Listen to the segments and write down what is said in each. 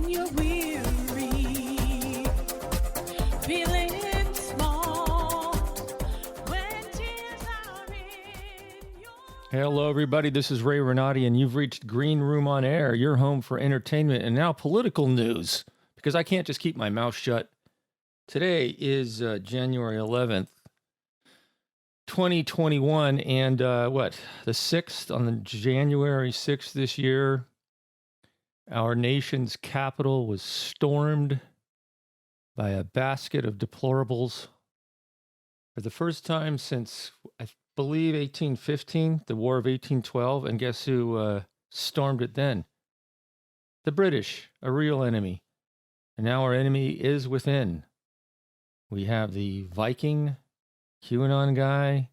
when you're weary, feeling small, when tears are in your... Hello, everybody. This is Ray Renati, and you've reached Green Room on Air, your home for entertainment and now political news, because I can't just keep my mouth shut. Today is January 11th, 2021, and the 6th, on the January 6th this year, our nation's capital was stormed by a basket of deplorables for the first time since, I believe, 1815, the War of 1812, and guess who stormed it then? The British, a real enemy. And now our enemy is within. We have the Viking QAnon guy.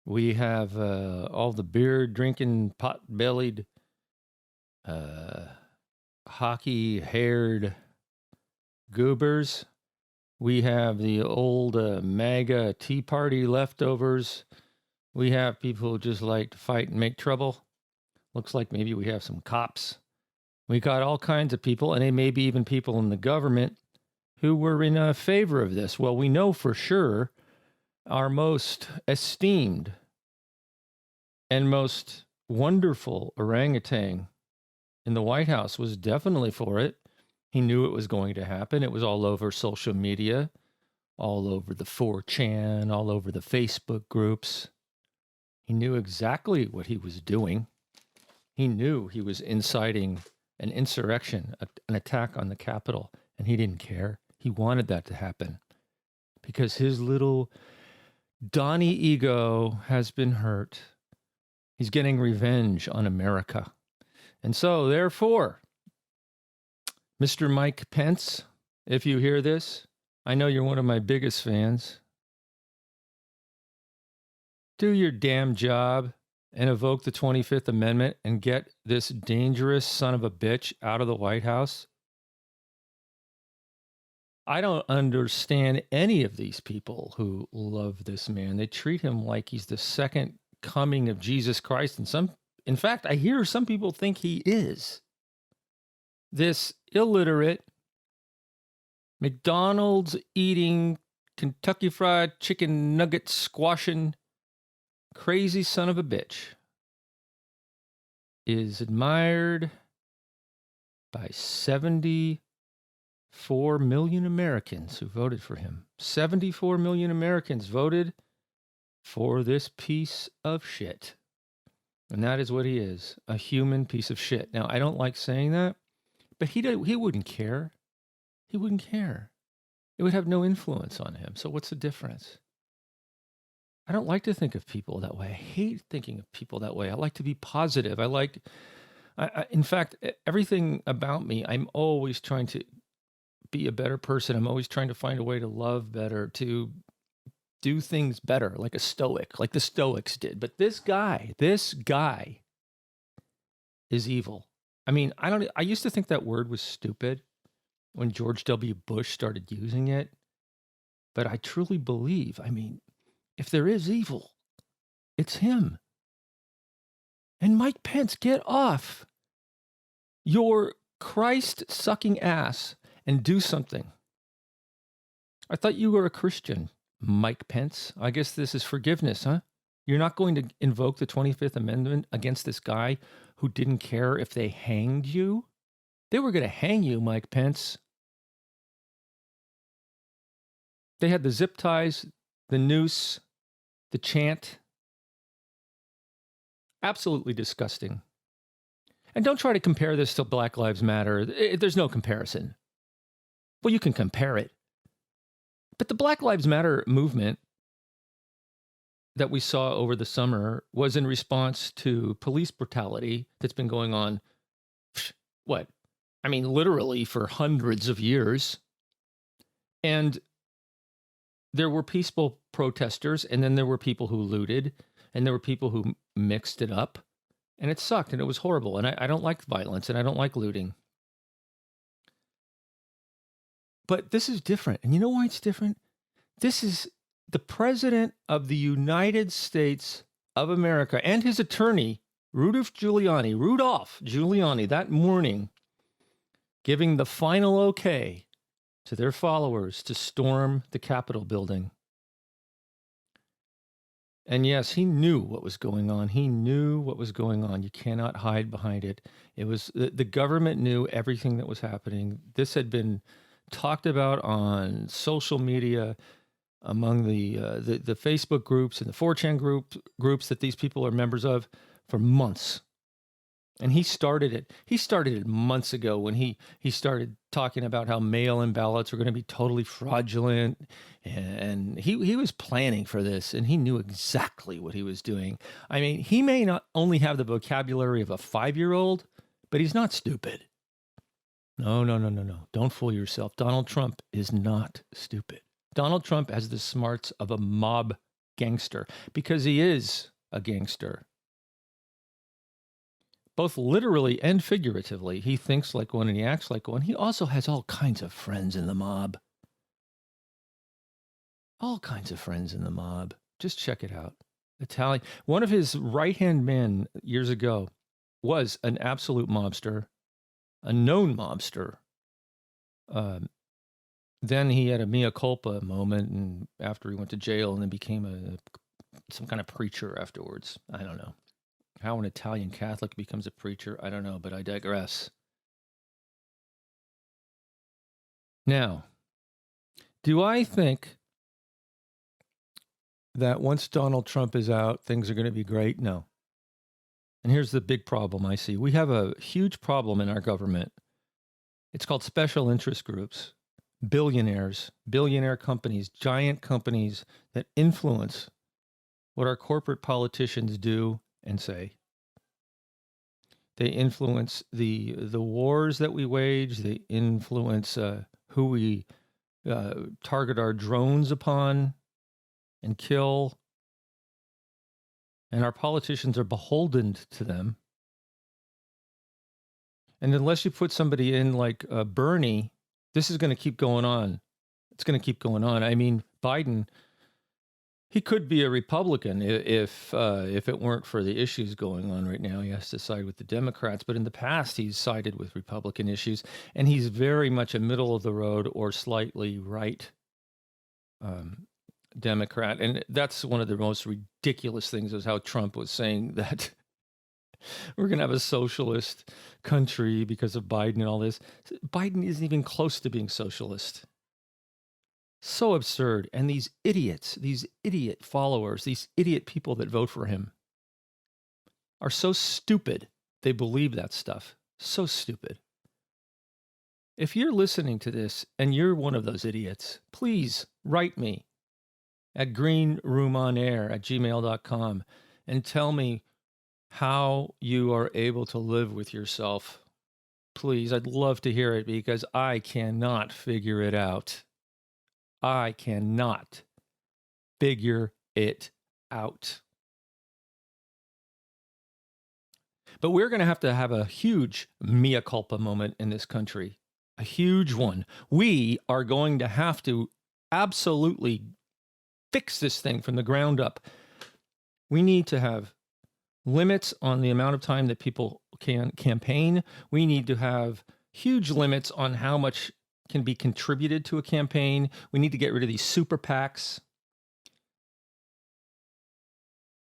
We have all the beer-drinking, pot-bellied, hockey-haired goobers. We have the old MAGA Tea Party leftovers. We have people who just like to fight and make trouble. Looks like maybe we have some cops. We got all kinds of people, and they may be even people in the government who were in favor of this. Well, we know for sure our most esteemed and most wonderful orangutan in the White House was definitely for it. He knew it was going to happen. It was all over social media, all over the 4chan, all over the Facebook groups. He knew exactly what he was doing. He knew he was inciting an insurrection, an attack on the Capitol, and he didn't care. He wanted that to happen because his little Donnie ego has been hurt. He's getting revenge on America. And so, therefore, Mr. Mike Pence, if you hear this, I know you're one of my biggest fans. Do your damn job and evoke the 25th Amendment and get this dangerous son of a bitch out of the White House. I don't understand any of these people who love this man. They treat him like he's the second coming of Jesus Christ. And in fact, I hear some people think he is. This illiterate, McDonald's eating, Kentucky Fried Chicken nugget squashing, crazy son of a bitch is admired by 74 million Americans who voted for him. 74 million Americans voted for this piece of shit. And that is what he is, a human piece of shit. Now, I don't like saying that, but he wouldn't care. He wouldn't care. It would have no influence on him. So what's the difference? I don't like to think of people that way. I hate thinking of people that way. I like to be positive. In fact, everything about me, I'm always trying to be a better person. I'm always trying to find a way to love better, to do things better, like a stoic, like the Stoics did. But this guy is evil. I mean, I used to think that word was stupid when George W. Bush started using it. But I truly believe, if there is evil, it's him. And Mike Pence, get off your Christ-sucking ass and do something. I thought you were a Christian, Mike Pence. I guess this is forgiveness, huh? You're not going to invoke the 25th Amendment against this guy who didn't care if they hanged you? They were going to hang you, Mike Pence. They had the zip ties, the noose, the chant. Absolutely disgusting. And don't try to compare this to Black Lives Matter. There's no comparison. Well, you can compare it. But the Black Lives Matter movement that we saw over the summer was in response to police brutality that's been going on, literally for hundreds of years. And there were peaceful protesters, and then there were people who looted, and there were people who mixed it up, and it sucked, and it was horrible. And I don't like violence, and I don't like looting. But this is different. And you know why it's different? This is the president of the United States of America and his attorney, Rudolph Giuliani, that morning giving the final okay to their followers to storm the Capitol building. And yes, he knew what was going on. He knew what was going on. You cannot hide behind it. It was the government knew everything that was happening. This had been talked about on social media among the Facebook groups and the 4chan groups that these people are members of for months. And he started it. He started it months ago when he started talking about how mail-in ballots were going to be totally fraudulent. And he was planning for this, and he knew exactly what he was doing. I mean, he may not only have the vocabulary of a 5-year-old, but he's not stupid. No. Don't fool yourself. Donald Trump is not stupid. Donald Trump has the smarts of a mob gangster because he is a gangster. Both literally and figuratively, he thinks like one and he acts like one. He also has all kinds of friends in the mob. All kinds of friends in the mob. Just check it out. Italian. One of his right-hand men years ago was an absolute mobster, a known mobster. Then he had a mea culpa moment, and after he went to jail, and then became some kind of preacher afterwards. I don't know. How an Italian Catholic becomes a preacher, I don't know, but I digress. Now, do I think that once Donald Trump is out, things are going to be great? No. And here's the big problem I see. We have a huge problem in our government. It's called special interest groups, billionaires, billionaire companies, giant companies that influence what our corporate politicians do and say. They influence the wars that we wage. They influence who we target our drones upon and kill. And our politicians are beholden to them. And unless you put somebody in like Bernie, this is going to keep going on. It's going to keep going on. I mean, Biden, he could be a Republican if it weren't for the issues going on right now. He has to side with the Democrats. But in the past, he's sided with Republican issues. And he's very much a middle of the road or slightly right Democrat. And that's one of the most ridiculous things is how Trump was saying that we're going to have a socialist country because of Biden and all this. Biden isn't even close to being socialist. So absurd. And these idiots, these idiot followers, these idiot people that vote for him are so stupid. They believe that stuff. So stupid. If you're listening to this and you're one of those idiots, please write me at greenroomonair@gmail.com and tell me how you are able to live with yourself. Please, I'd love to hear it because I cannot figure it out. I cannot figure it out. But we're going to have a huge mea culpa moment in this country, a huge one. We are going to have to absolutely fix this thing from the ground up. We need to have limits on the amount of time that people can campaign. We need to have huge limits on how much can be contributed to a campaign. We need to get rid of these super PACs.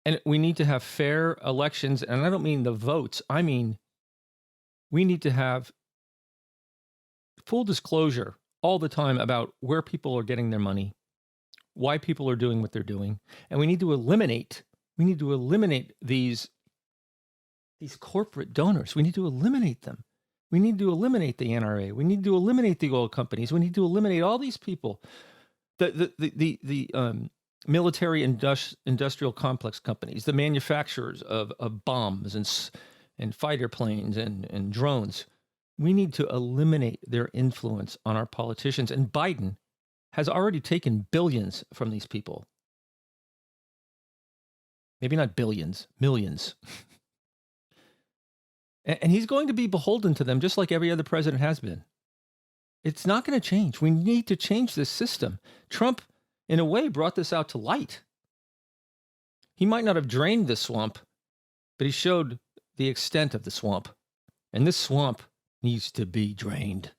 And we need to have fair elections. And I don't mean the votes. I mean, we need to have full disclosure all the time about where people are getting their money, why people are doing what they're doing. And we need to eliminate these corporate donors. We need to eliminate them. We need to eliminate the NRA. We need to eliminate the oil companies. We need to eliminate all these people. The military industrial complex companies, the manufacturers of bombs and fighter planes and drones. We need to eliminate their influence on our politicians. And Biden has already taken billions from these people. Maybe not billions, millions. And he's going to be beholden to them just like every other president has been. It's not going to change. We need to change this system. Trump, in a way, brought this out to light. He might not have drained the swamp, but he showed the extent of the swamp. And this swamp needs to be drained.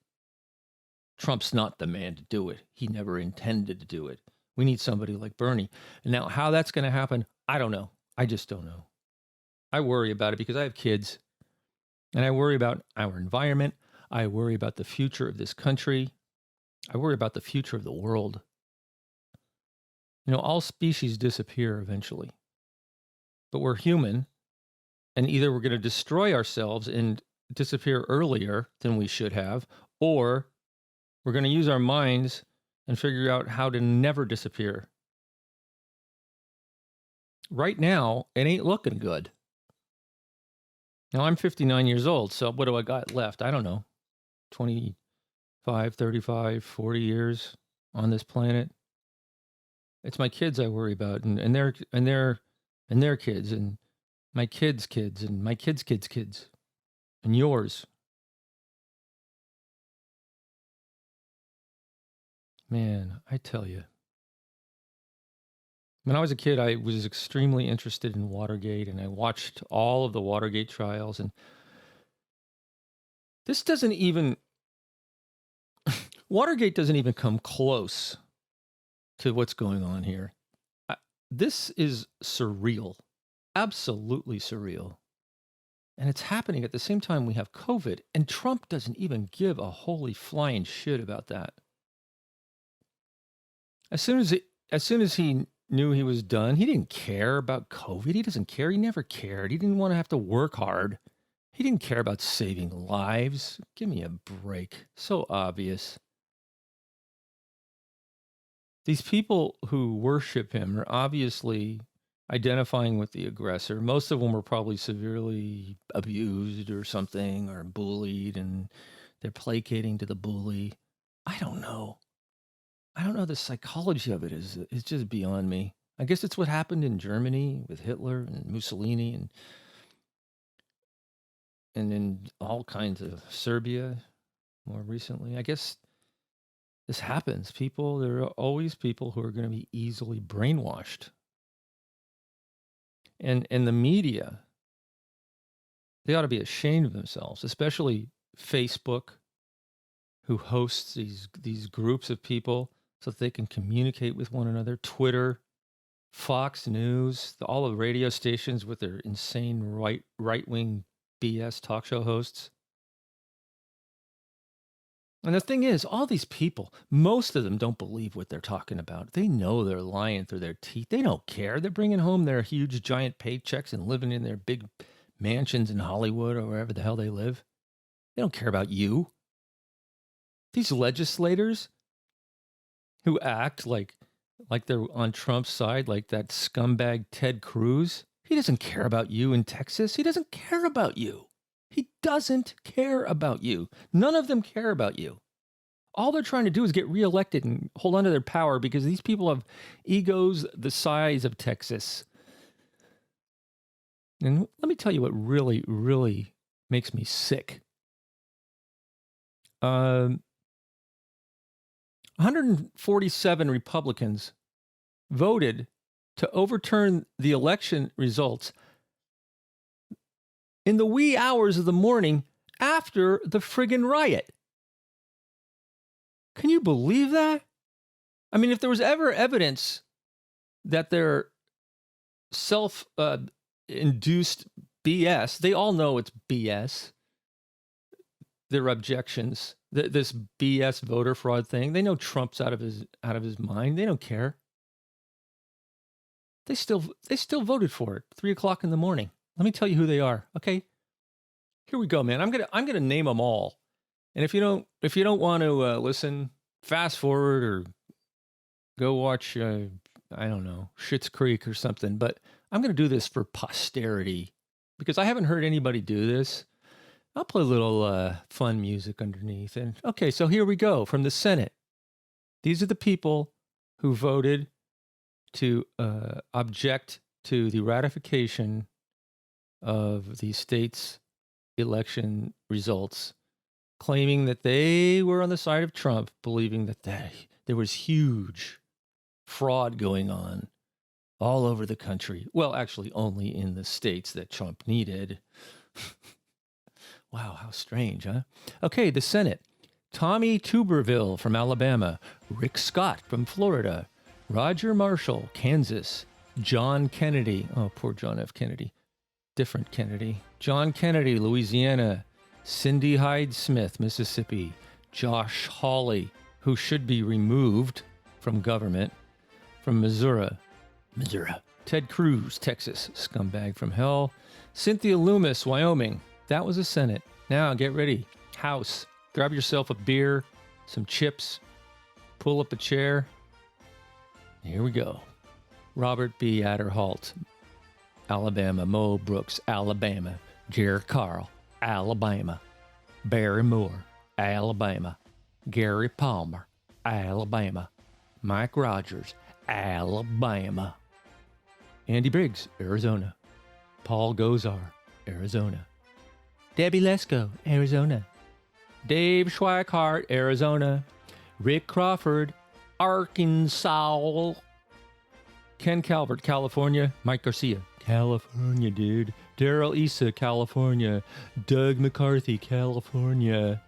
Trump's not the man to do it. He never intended to do it. We need somebody like Bernie. And now how that's going to happen, I don't know. I just don't know. I worry about it because I have kids, and I worry about our environment. I worry about the future of this country. I worry about the future of the world. You know, all species disappear eventually, but we're human, and either we're going to destroy ourselves and disappear earlier than we should have, or we're going to use our minds and figure out how to never disappear. Right now, it ain't looking good. Now, I'm 59 years old, so what do I got left? I don't know, 25, 35, 40 years on this planet. It's my kids I worry about, and their kids, and my kids' kids, and my kids' kids' kids, and yours. Man, I tell you. When I was a kid, I was extremely interested in Watergate, and I watched all of the Watergate trials, and this doesn't even, Watergate doesn't even come close to what's going on here. This is surreal, absolutely surreal. And it's happening at the same time we have COVID, and Trump doesn't even give a holy flying shit about that. As soon as he knew he was done, he didn't care about COVID. He doesn't care. He never cared. He didn't want to have to work hard. He didn't care about saving lives. Give me a break. So obvious. These people who worship him are obviously identifying with the aggressor. Most of them were probably severely abused or something, or bullied, and they're placating to the bully. I don't know. The psychology of it is just beyond me. I guess it's what happened in Germany with Hitler and Mussolini, and in all kinds of Serbia more recently. I guess this happens. There are always people who are going to be easily brainwashed. And the media, they ought to be ashamed of themselves, especially Facebook, who hosts these groups of people so that they can communicate with one another. Twitter, Fox News, all the radio stations with their insane right-wing BS talk show hosts. And the thing is, all these people, most of them don't believe what they're talking about. They know they're lying through their teeth. They don't care. They're bringing home their huge, giant paychecks and living in their big mansions in Hollywood or wherever the hell they live. They don't care about you. These legislators who act like they're on Trump's side, like that scumbag Ted Cruz, he doesn't care about you in Texas. He doesn't care about you. He doesn't care about you. None of them care about you. All they're trying to do is get reelected and hold on to their power because these people have egos the size of Texas. And let me tell you what really, really makes me sick. 147 Republicans voted to overturn the election results in the wee hours of the morning after the friggin' riot. Can you believe that? I mean, if there was ever evidence that they're self-induced BS, they all know it's BS. Their objections, this BS voter fraud thing, they know Trump's out of his mind. They don't care. They still voted for it. 3:00 in the morning. Let me tell you who they are. Okay, here we go, man. I'm gonna name them all. And if you don't want to listen, fast forward or go watch I don't know, Schitt's Creek or something. But I'm gonna do this for posterity because I haven't heard anybody do this. I'll play a little fun music underneath. And okay, so here we go from the Senate. These are the people who voted to object to the ratification of the state's election results, claiming that they were on the side of Trump, believing that there was huge fraud going on all over the country. Well, actually, only in the states that Trump needed. Wow, how strange, huh? Okay, the Senate. Tommy Tuberville from Alabama. Rick Scott from Florida. Roger Marshall, Kansas. John Kennedy. Oh, poor John F. Kennedy. Different Kennedy. John Kennedy, Louisiana. Cindy Hyde Smith, Mississippi. Josh Hawley, who should be removed from government, from Missouri. Ted Cruz, Texas, scumbag from hell. Cynthia Loomis, Wyoming. That was a Senate. Now get ready. House. Grab yourself a beer, some chips, pull up a chair. Here we go. Robert B. Adderholt, Alabama. Mo Brooks, Alabama. Jerry Carl, Alabama. Barry Moore, Alabama. Gary Palmer, Alabama. Mike Rogers, Alabama. Andy Briggs, Arizona. Paul Gozar, Arizona. Debbie Lesko, Arizona. Dave Schweikart, Arizona. Rick Crawford, Arkansas. Ken Calvert, California. Mike Garcia, California, dude. Daryl Issa, California. Doug McCarthy, California.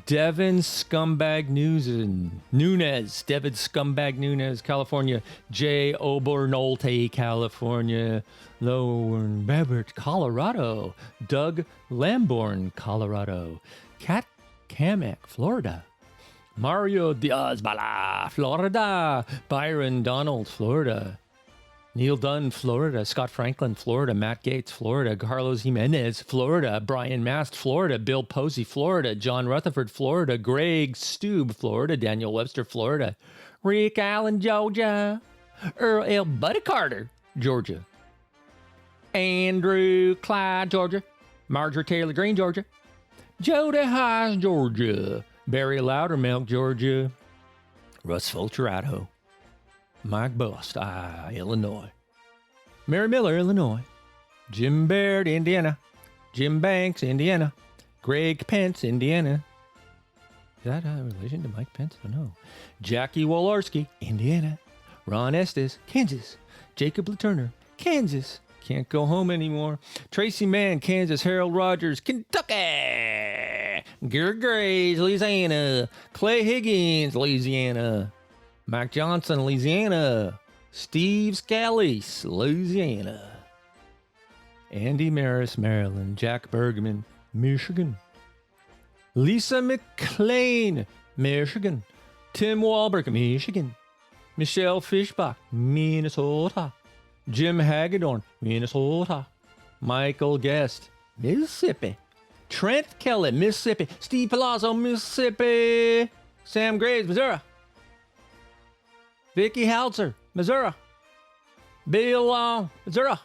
Devin Scumbag Nunez. Devin Scumbag Nunez, California. Jay Obernolte, California. Lauren Babbitt, Colorado. Doug Lamborn, Colorado. Kat Kamek, Florida. Mario Diaz-Bala, Florida. Byron Donald, Florida. Neil Dunn, Florida. Scott Franklin, Florida. Matt Gates, Florida. Carlos Jimenez, Florida. Brian Mast, Florida. Bill Posey, Florida. John Rutherford, Florida. Greg Stube, Florida. Daniel Webster, Florida. Rick Allen, Georgia. Earl L. Buddy Carter, Georgia. Andrew Clyde, Georgia. Marjorie Taylor Greene, Georgia. Jody Haas, Georgia. Barry Loudermilk, Georgia. Russ Fulcher, Idaho. Mike Bust, Illinois. Mary Miller, Illinois. Jim Baird, Indiana. Jim Banks, Indiana. Greg Pence, Indiana. Is that a relation to Mike Pence? I don't know. Jackie Wolarski, Indiana. Ron Estes, Kansas. Jacob LaTurner, Kansas. Can't go home anymore. Tracy Mann, Kansas. Harold Rogers, Kentucky. Gary Graves, Louisiana. Clay Higgins, Louisiana. Mike Johnson, Louisiana. Steve Scalise, Louisiana. Andy Maris, Maryland. Jack Bergman, Michigan. Lisa McLean, Michigan. Tim Wahlberg, Michigan. Michelle Fishbach, Minnesota. Jim Hagedorn, Minnesota. Michael Guest, Mississippi. Trent Kelly, Mississippi. Steve Palazzo, Mississippi. Sam Graves, Missouri. Vicky Haltzer, Missouri. Bill Long, Missouri.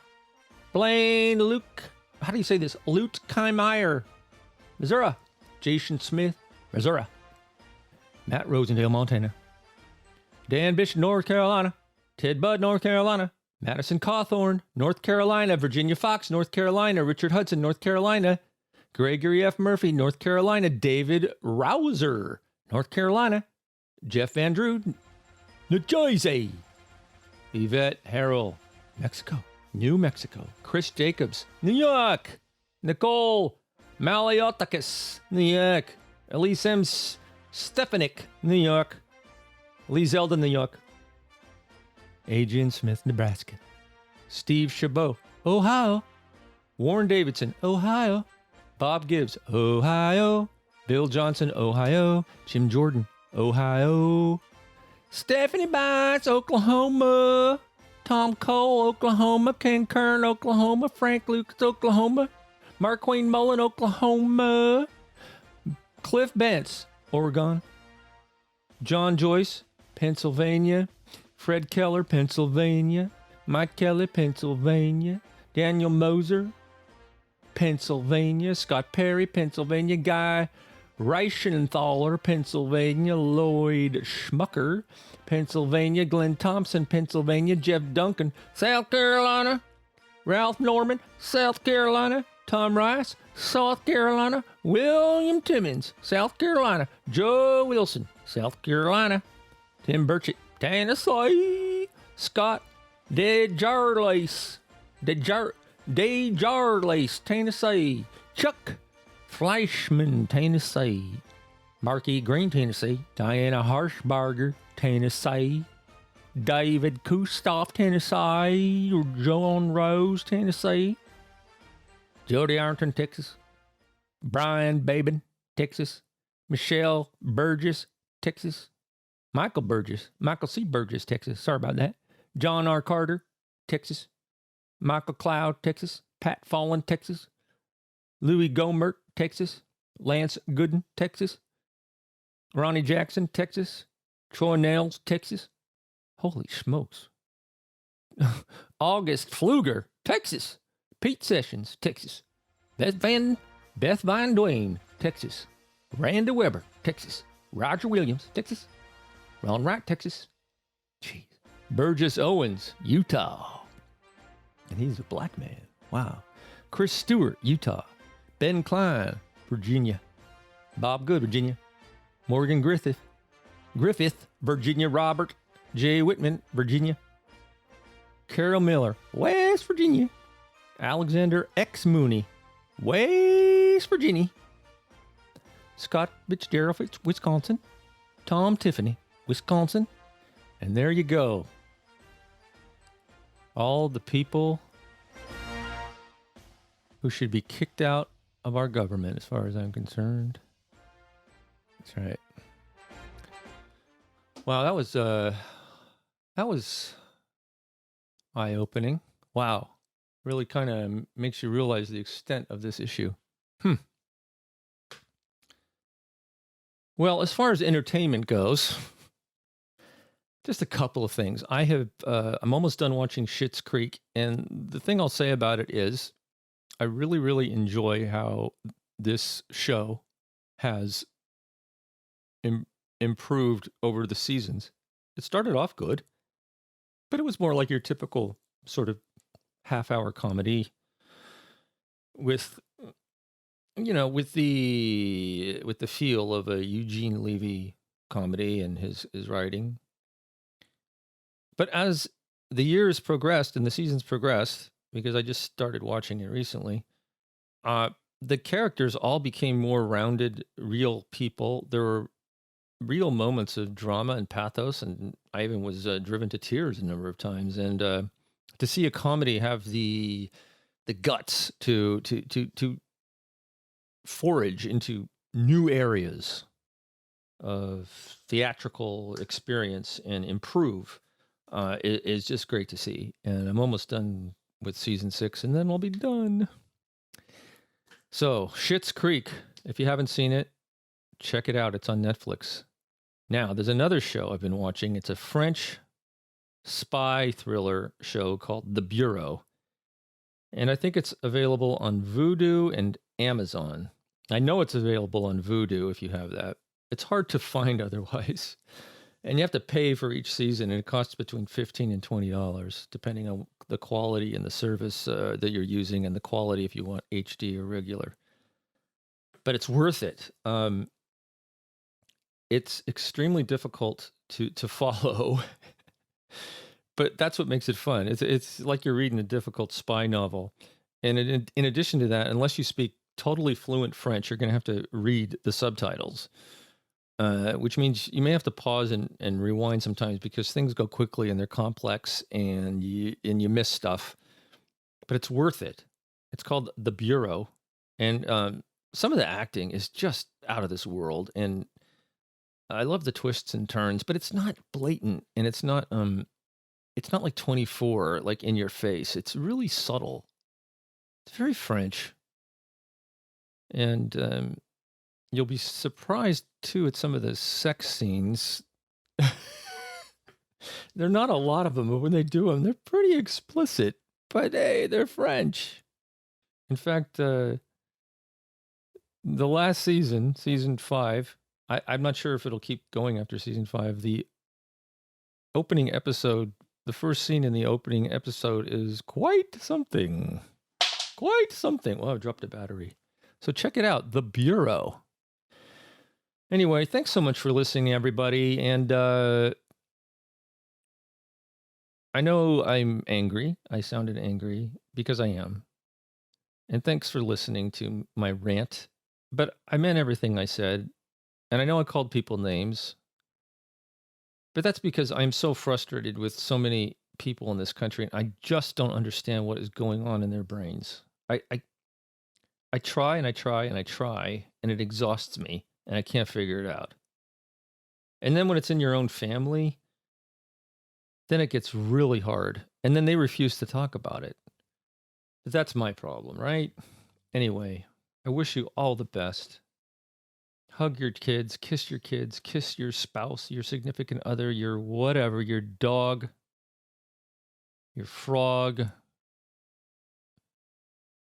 Blaine Luke, how do you say this? Lute Keimeyer, Missouri. Jason Smith, Missouri. Matt Rosendale, Montana. Dan Bishop, North Carolina. Ted Budd, North Carolina. Madison Cawthorn, North Carolina. Virginia Fox, North Carolina. Richard Hudson, North Carolina. Gregory F. Murphy, North Carolina. David Rouser, North Carolina. Jeff Van Drew, New Jersey. Yvette Harrell, Mexico. New Mexico. Chris Jacobs, New York. Nicole Maliotakis, New York. Elise M. Stefanik, New York. Lee Zeldin, New York. Adrian Smith, Nebraska. Steve Chabot, Ohio. Warren Davidson, Ohio. Bob Gibbs, Ohio. Bill Johnson, Ohio. Jim Jordan, Ohio. Stephanie Bites, Oklahoma. Tom Cole, Oklahoma. Ken Kern, Oklahoma. Frank Lucas, Oklahoma. Marqueen Mullen, Oklahoma. Cliff Bentz, Oregon. John Joyce, Pennsylvania. Fred Keller, Pennsylvania. Mike Kelly, Pennsylvania. Daniel Moser, Pennsylvania. Scott Perry, Pennsylvania. Guy Reichenenthaler, Pennsylvania. Lloyd Schmucker, Pennsylvania. Glenn Thompson, Pennsylvania. Jeff Duncan, South Carolina. Ralph Norman, South Carolina. Tom Rice, South Carolina. William Timmons, South Carolina. Joe Wilson, South Carolina. Tim Burchett, Tennessee. Scott DeJarlace, Tennessee. Chuck Fleischman, Tennessee. Marky Green, Tennessee. Diana Harshbarger, Tennessee. David Kustoff, Tennessee. Joan Rose, Tennessee. Jody Arrington, Texas. Brian Babin, Texas. Michelle Burgess, Texas. Michael C. Burgess, Texas. Sorry about that. John R. Carter, Texas. Michael Cloud, Texas. Pat Fallon, Texas. Louis Gomert, Texas. Lance Gooden, Texas. Ronnie Jackson, Texas. Troy Nails, Texas. Holy smokes. August Pfluger, Texas. Pete Sessions, Texas. Beth Van Dwayne, Texas. Randy Weber, Texas. Roger Williams, Texas. Ron Wright, Texas. Jeez. Burgess Owens, Utah. And he's a black man. Wow. Chris Stewart, Utah. Ben Klein, Virginia. Bob Good, Virginia. Morgan Griffith, Virginia. Robert J. Whitman, Virginia. Carol Miller, West Virginia. Alexander X. Mooney, West Virginia. Scott Fitzgerald, Wisconsin. Tom Tiffany, Wisconsin. And there you go. All the people who should be kicked out of our government, as far as I'm concerned. That's right. Wow, that was eye-opening. Wow. Really kind of makes you realize the extent of this issue. Well, as far as entertainment goes, just a couple of things. I'm almost done watching Schitt's Creek, and the thing I'll say about it is I really, really enjoy how this show has improved over the seasons. It started off good, but it was more like your typical sort of half-hour comedy with the feel of a Eugene Levy comedy and his writing. But as the years progressed and the seasons progressed, because I just started watching it recently, the characters all became more rounded, real people. There were real moments of drama and pathos, and I even was driven to tears a number of times. And to see a comedy have the guts to forage into new areas of theatrical experience and improve is just great to see. And I'm almost done with season 6, and then I'll be done. So, Schitt's Creek, if you haven't seen it, check it out. It's on Netflix. Now, there's another show I've been watching. It's a French spy thriller show called The Bureau. And I think it's available on Vudu and Amazon. I know it's available on Vudu if you have that. It's hard to find otherwise. And you have to pay for each season, and it costs between $15 and $20, depending on the quality and the service that you're using, and the quality if you want HD or regular. But it's worth it. It's extremely difficult to follow, but that's what makes it fun. It's like you're reading a difficult spy novel. And in addition to that, unless you speak totally fluent French, you're going to have to read the subtitles. Which means you may have to pause and rewind sometimes because things go quickly and they're complex and you miss stuff. But it's worth it. It's called The Bureau. And some of the acting is just out of this world. And I love the twists and turns, but it's not blatant, and it's not like 24, like in your face. It's really subtle. It's very French. And you'll be surprised, too, at some of the sex scenes. There are not a lot of them, but when they do them, they're pretty explicit. But, hey, they're French. In fact, the last season, season 5, I'm not sure if it'll keep going after season 5. The opening episode, the first scene in the opening episode is quite something. Quite something. Well, I dropped a battery. So check it out, The Bureau. Anyway, thanks so much for listening, everybody. And I know I'm angry. I sounded angry because I am. And thanks for listening to my rant. But I meant everything I said. And I know I called people names, but that's because I'm so frustrated with so many people in this country, and I just don't understand what is going on in their brains. I try and I try and I try, and it exhausts me, and I can't figure it out. And then when it's in your own family, then it gets really hard, and then they refuse to talk about it. But that's my problem, right? Anyway, I wish you all the best. Hug your kids, kiss your spouse, your significant other, your whatever, your dog, your frog.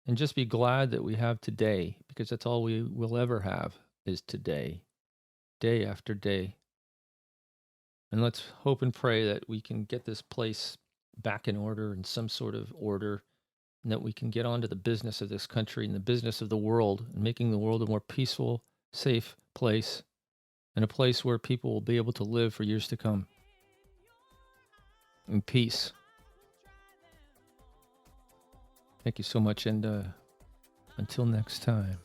And just be glad that we have today, because that's all we will ever have is today, day after day. And let's hope and pray that we can get this place back in order, in some sort of order, and that we can get on to the business of this country and the business of the world, and making the world a more peaceful, safe place, and a place where people will be able to live for years to come in peace. Thank you so much, and until next time,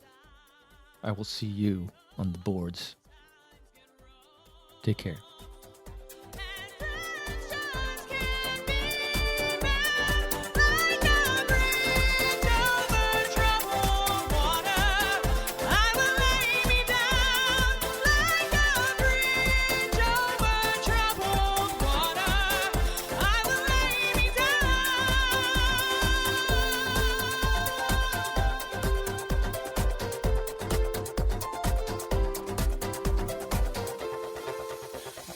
I will see you on the boards. Take care.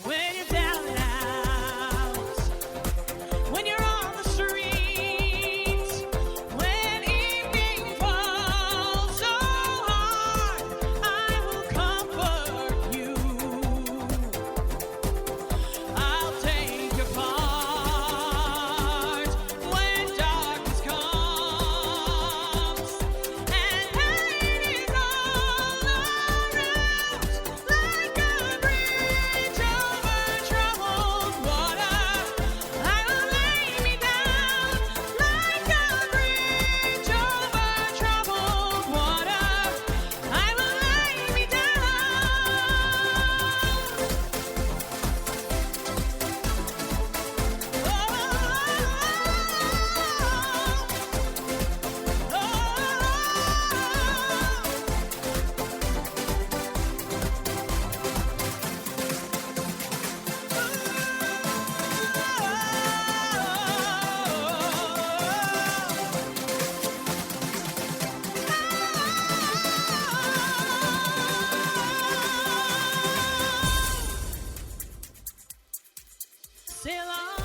When you're down and out, when you're on the streets, when evening falls so hard, I will comfort you. I'll take your part when darkness comes and pain is all around, like a bridge over troubled water. I will lay me down like a bridge over troubled water. I will lay me Sail on.